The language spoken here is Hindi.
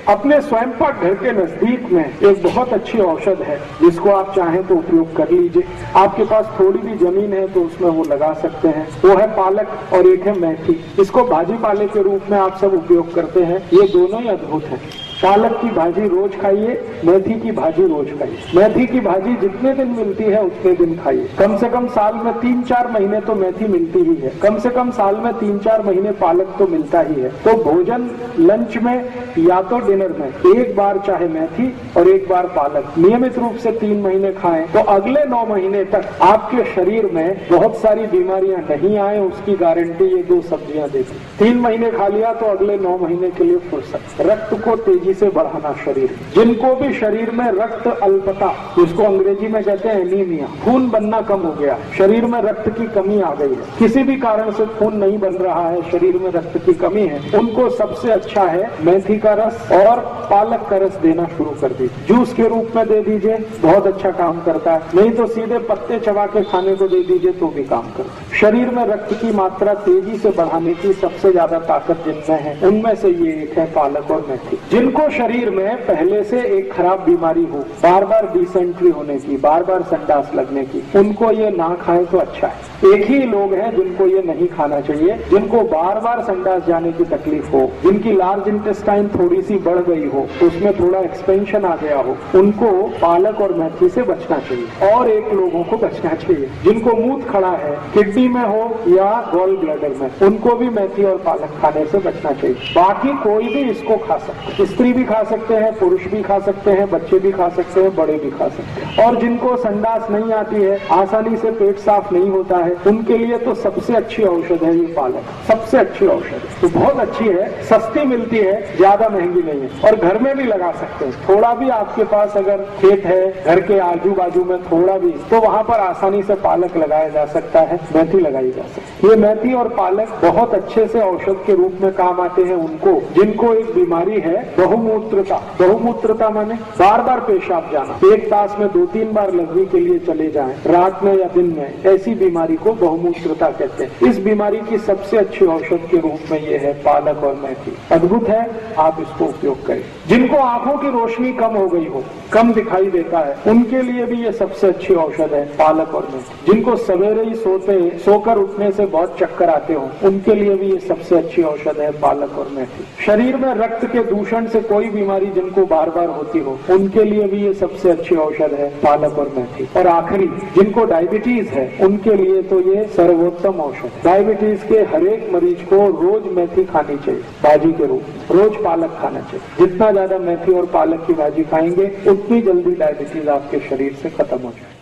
अपने स्वयं पाक घर के नजदीक में एक बहुत अच्छी औषध है जिसको आप चाहें तो उपयोग कर लीजिए। आपके पास थोड़ी भी जमीन है तो उसमें वो लगा सकते हैं। वो है पालक और एक है मेथी। इसको भाजी पाले के रूप में आप सब उपयोग करते हैं। ये दोनों ही अद्भुत हैं। पालक की भाजी रोज खाइए, मेथी की भाजी रोज खाइए। मेथी की भाजी जितने दिन मिलती है उतने दिन खाइए। कम से कम साल में 3-4 महीने तो मेथी मिलती ही है। कम से कम साल में 3-4 महीने पालक तो मिलता ही है। तो भोजन लंच में या तो डिनर में एक बार चाहे मेथी और एक बार पालक नियमित रूप से 3 महीने खाएं तो अगले 9 महीने तक आपके शरीर में बहुत सारी बीमारियां नहीं आए, उसकी गारंटी ये 2 सब्जियां देती। 3 महीने खा लिया तो अगले 9 महीने के लिए फुर्सत। रक्त को तेजी से बढ़ाना शरीर। जिनको भी शरीर में रक्त अल्पता, जिसको अंग्रेजी में कहते हैं एनीमिया, खून बनना कम हो गया, शरीर में रक्त की कमी आ गई है, किसी भी कारण से खून नहीं बन रहा है, शरीर में रक्त की कमी है, उनको सबसे अच्छा है मेथी का रस और पालक का रस देना शुरू कर दीजिए। जूस के रूप में दे दीजिए, बहुत अच्छा काम करता है। नहीं तो सीधे पत्ते चबा के खाने को दे दीजिए तो भी काम करता है। शरीर में रक्त की मात्रा तेजी से बढ़ाने की सबसे ज्यादा ताकत जिनमें है उनमें से ये एक है पालक और मेथी। जिनको शरीर में पहले से एक खराब बीमारी हो, बार बार डिसेंट्री होने की, बार बार संडास लगने की, उनको ये ना खाएं तो अच्छा है। एक ही लोग हैं जिनको ये नहीं खाना चाहिए, जिनको बार बार संडास जाने की तकलीफ हो, जिनकी लार्ज इंटेस्टाइन थोड़ी सी बढ़ गई हो, उसमें थोड़ा एक्सपेंशन आ गया हो, उनको पालक और मेथी से बचना चाहिए। और एक लोगों को बचना चाहिए जिनको मूत खड़ा है, किडनी में हो या गॉल ब्लैडर में, उनको भी मेथी और पालक खाने से बचना चाहिए। बाकी कोई भी इसको खा सकता है, स्त्री भी खा सकते हैं, पुरुष भी खा सकते हैं, बच्चे भी खा सकते हैं, बड़े भी खा सकते हैं। और जिनको संडास नहीं आती है, आसानी से पेट साफ नहीं होता है, उनके लिए तो सबसे अच्छी औषध है ये पालक। सबसे अच्छी औषध तो बहुत अच्छी है, सस्ती मिलती है, ज्यादा महंगी नहीं है और घर में भी लगा सकते हैं। थोड़ा भी आपके पास अगर खेत है, घर के आजू बाजू में थोड़ा भी, तो वहां पर आसानी से पालक लगाया जा सकता है, मेथी लगाई जा सकती है। ये मेथी और पालक बहुत अच्छे से औषध के रूप में काम आते हैं उनको जिनको एक बीमारी है बहुमूत्रता। बहुमूत्रता माने बार बार पेशाब जाना, 1 तास में 2-3 बार लघवी के लिए चले जाएं, रात में या दिन में, ऐसी बीमारी को बहुमूत्रता कहते हैं। इस बीमारी की सबसे अच्छी औषध के रूप में ये है पालक और मेथी। अद्भुत है, आप इसको उपयोग करें। जिनको आंखों की रोशनी कम हो गई हो, कम दिखाई देता है, उनके लिए भी ये सबसे अच्छी औषध है पालक और मेथी। जिनको सवेरे ही सोकर उठने से बहुत चक्कर आते हो, उनके लिए भी ये सबसे अच्छी औषध है पालक और मेथी। शरीर में रक्त के दूषण से कोई बीमारी जिनको बार बार होती हो, उनके लिए भी ये सबसे अच्छी औषध है पालक और मेथी। और आखिरी, जिनको डायबिटीज है उनके लिए तो ये सर्वोत्तम औषध। डायबिटीज के हर एक मरीज को रोज मेथी खानी चाहिए भाजी के रूप में, रोज पालक खाना चाहिए। जितना ज्यादा मेथी और पालक की भाजी खाएंगे उतनी जल्दी डायबिटीज आपके शरीर से खत्म हो जाए।